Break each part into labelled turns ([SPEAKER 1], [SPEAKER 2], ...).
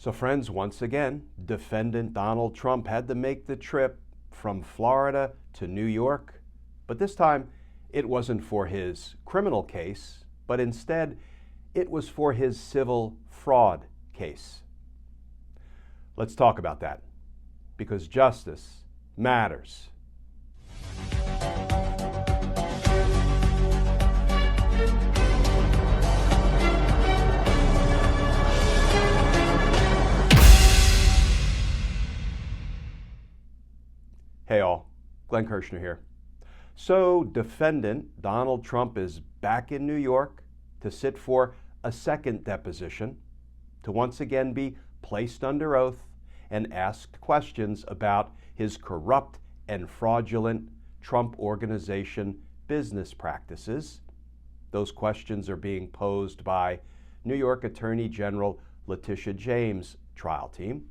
[SPEAKER 1] So friends, once again, defendant Donald Trump had to make the trip from Florida to New York, but this time it wasn't for his criminal case, but instead it was for his civil fraud case. Let's talk about that, because justice matters. Hey all, Glenn Kirshner here. So defendant Donald Trump is back in New York to sit for a second deposition, to once again be placed under oath and asked questions about his corrupt and fraudulent Trump Organization business practices. Those questions are being posed by New York Attorney General Letitia James' trial team.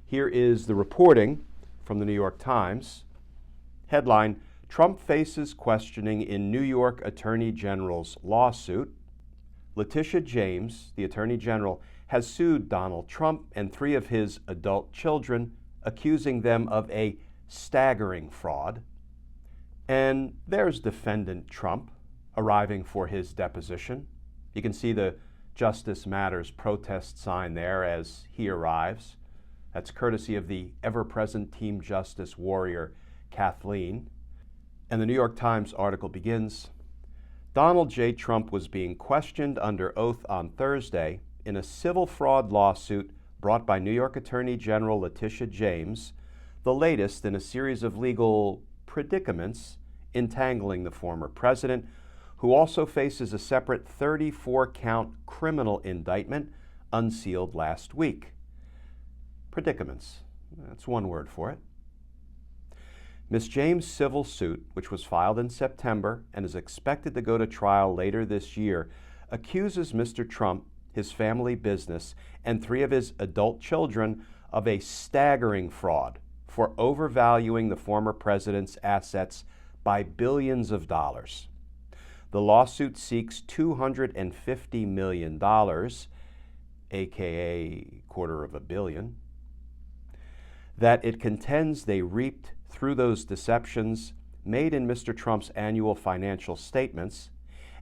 [SPEAKER 1] Here is the reporting from the New York Times. Headline: Trump faces questioning in New York Attorney General's lawsuit. Letitia James, the Attorney General, has sued Donald Trump and 3 of his adult children, accusing them of a staggering fraud. And there's defendant Trump arriving for his deposition. You can see the Justice Matters protest sign there as he arrives. That's courtesy of the ever-present Team Justice warrior, Kathleen. And the New York Times article begins, Donald J. Trump was being questioned under oath on Thursday in a civil fraud lawsuit brought by New York Attorney General Letitia James, the latest in a series of legal predicaments entangling the former president, who also faces a separate 34-count criminal indictment unsealed last week. Predicaments. That's one word for it. Ms. James' civil suit, which was filed in September and is expected to go to trial later this year, accuses Mr. Trump, his family business, and 3 of his adult children of a staggering fraud for overvaluing the former president's assets by billions of dollars. The lawsuit seeks $250 million, aka $250 million, that it contends they reaped through those deceptions made in Mr. Trump's annual financial statements,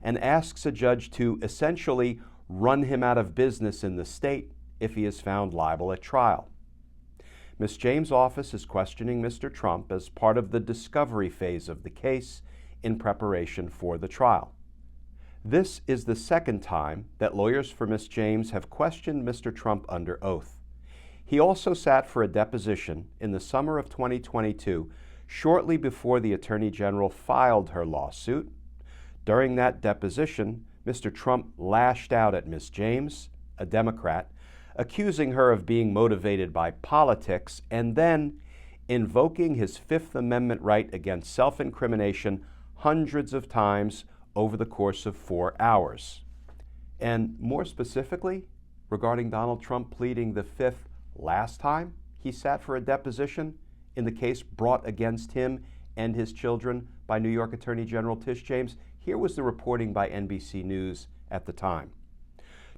[SPEAKER 1] and asks a judge to essentially run him out of business in the state if he is found liable at trial. Ms. James' office is questioning Mr. Trump as part of the discovery phase of the case in preparation for the trial. This is the second time that lawyers for Ms. James have questioned Mr. Trump under oath. He also sat for a deposition in the summer of 2022, shortly before the Attorney General filed her lawsuit. During that deposition, Mr. Trump lashed out at Ms. James, a Democrat, accusing her of being motivated by politics and then invoking his Fifth Amendment right against self-incrimination hundreds of times over the course of 4 hours. And more specifically, regarding Donald Trump pleading the Fifth last time he sat for a deposition in the case brought against him and his children by New York Attorney General Tish James, here was the reporting by NBC News at the time.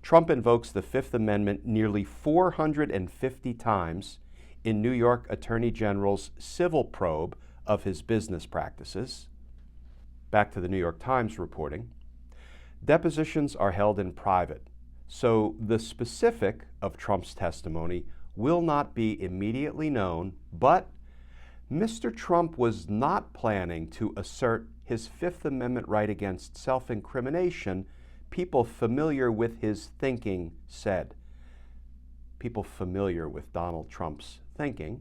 [SPEAKER 1] Trump invokes the Fifth Amendment nearly 450 times in New York Attorney General's civil probe of his business practices. Back to the New York Times reporting. Depositions are held in private, so the specific of Trump's testimony will not be immediately known, but Mr. Trump was not planning to assert his Fifth Amendment right against self-incrimination, people familiar with his thinking said. People familiar with Donald Trump's thinking.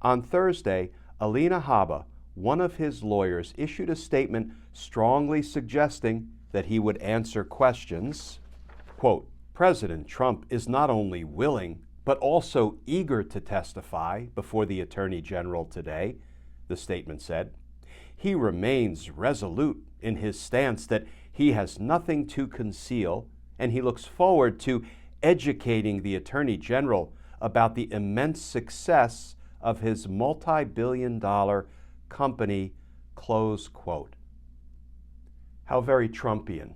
[SPEAKER 1] On Thursday, Alina Habba, one of his lawyers, issued a statement strongly suggesting that he would answer questions. Quote, President Trump is not only willing, but also eager to testify before the Attorney General today, the statement said. He remains resolute in his stance that he has nothing to conceal, and he looks forward to educating the Attorney General about the immense success of his multi-billion-dollar company, close quote. How very Trumpian,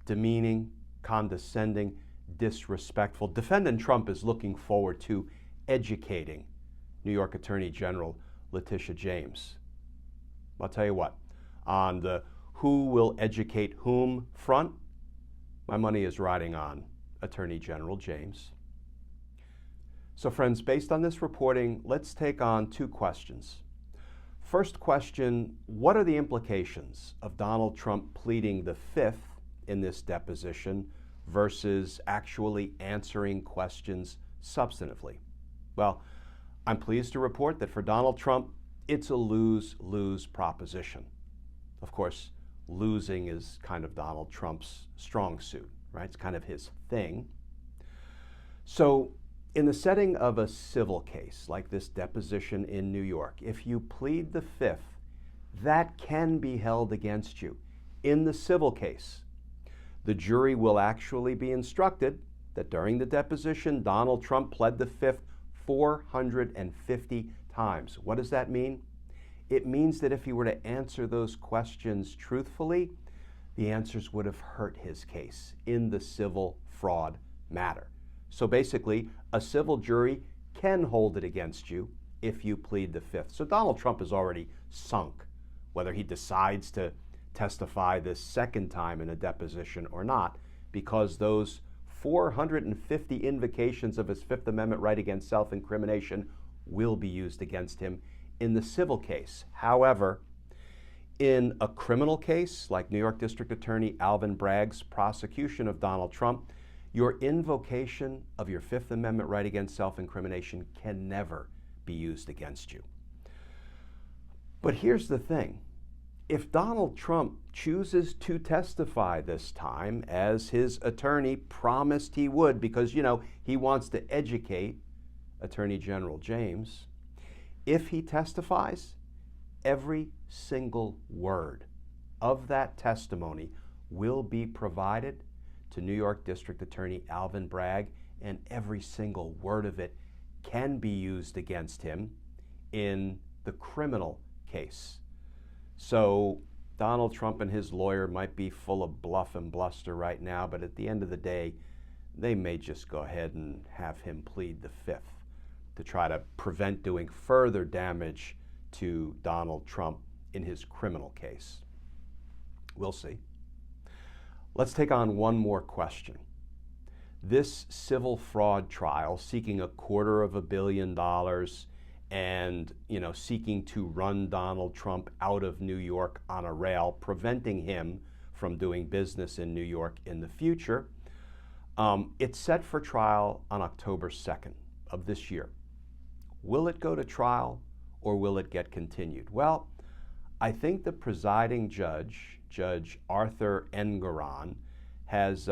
[SPEAKER 1] demeaning, condescending, disrespectful. Defendant Trump is looking forward to educating New York Attorney General Letitia James. I'll tell you what, on the who will educate whom front, my money is riding on Attorney General James. So friends, based on this reporting, let's take on two questions. First question, what are the implications of Donald Trump pleading the fifth in this deposition versus actually answering questions substantively? Well, I'm pleased to report that for Donald Trump, it's a lose-lose proposition. Of course, losing is kind of Donald Trump's strong suit, right? It's kind of his thing. So in the setting of a civil case like this deposition in New York, if you plead the fifth, that can be held against you. In the civil case, the jury will actually be instructed that during the deposition, Donald Trump pled the fifth 450 times. What does that mean? It means that if he were to answer those questions truthfully, the answers would have hurt his case in the civil fraud matter. So basically, a civil jury can hold it against you if you plead the fifth. So Donald Trump is already sunk, whether he decides to testify this second time in a deposition or not, because those 450 invocations of his Fifth Amendment right against self-incrimination will be used against him in the civil case. However, in a criminal case, like New York District Attorney Alvin Bragg's prosecution of Donald Trump, your invocation of your Fifth Amendment right against self-incrimination can never be used against you. But here's the thing. If Donald Trump chooses to testify this time, as his attorney promised he would, because, he wants to educate Attorney General James, if he testifies, every single word of that testimony will be provided to New York District Attorney Alvin Bragg, and every single word of it can be used against him in the criminal case. So Donald Trump and his lawyer might be full of bluff and bluster right now, but at the end of the day, they may just go ahead and have him plead the fifth to try to prevent doing further damage to Donald Trump in his criminal case. We'll see. Let's take on one more question. This civil fraud trial, seeking $250 million and, seeking to run Donald Trump out of New York on a rail, preventing him from doing business in New York in the future, it's set for trial on October 2nd of this year. Will it go to trial or will it get continued? Well, I think the presiding judge, Judge Arthur Engoron, has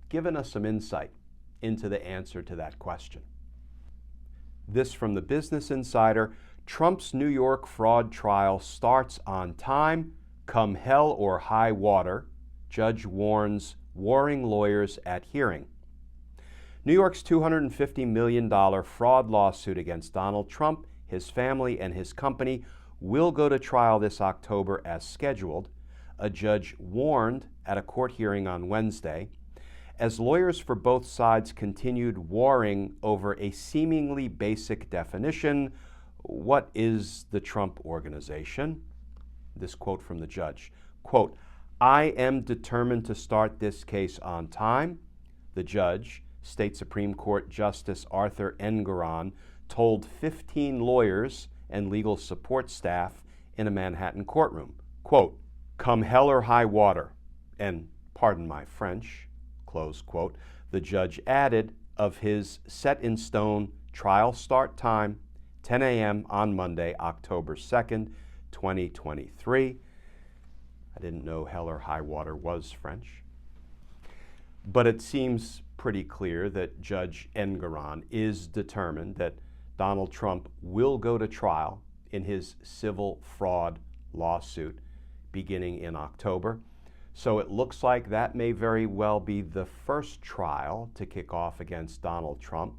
[SPEAKER 1] given us some insight into the answer to that question. This from the Business Insider: Trump's New York fraud trial starts on time, come hell or high water, judge warns warring lawyers at hearing. New York's $250 million fraud lawsuit against Donald Trump, his family, and his company will go to trial this October as scheduled. A judge warned at a court hearing on Wednesday, as lawyers for both sides continued warring over a seemingly basic definition. What is the Trump Organization? This quote from the judge, quote, "I am determined to start this case on time," the judge, State Supreme Court Justice Arthur Engoron, told 15 lawyers and legal support staff in a Manhattan courtroom. Quote, "Come hell or high water, and pardon my French," close quote, the judge added of his set-in-stone trial start time, 10 a.m. on Monday, October 2nd, 2023. I didn't know hell or high water was French. But it seems pretty clear that Judge Engoron is determined that Donald Trump will go to trial in his civil fraud lawsuit beginning in October. So it looks like that may very well be the first trial to kick off against Donald Trump.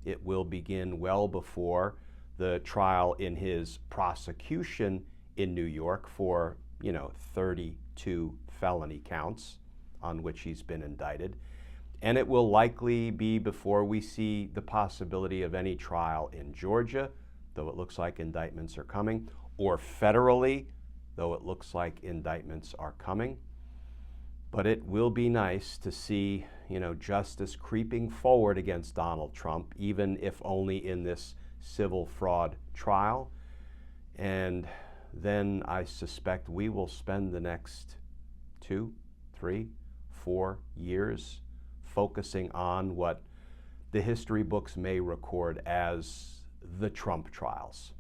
[SPEAKER 1] It will begin well before the trial in his prosecution in New York for, 32 felony counts on which he's been indicted. And it will likely be before we see the possibility of any trial in Georgia, though it looks like indictments are coming, or federally, though it looks like indictments are coming. But it will be nice to see, justice creeping forward against Donald Trump, even if only in this civil fraud trial. And then I suspect we will spend the next 2, 3, 4 years focusing on what the history books may record as the Trump trials.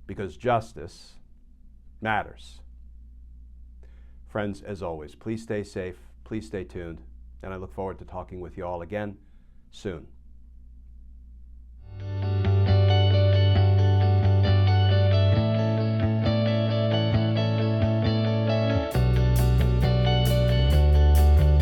[SPEAKER 1] Because justice matters. Friends, as always, please stay safe, please stay tuned, and I look forward to talking with you all again soon.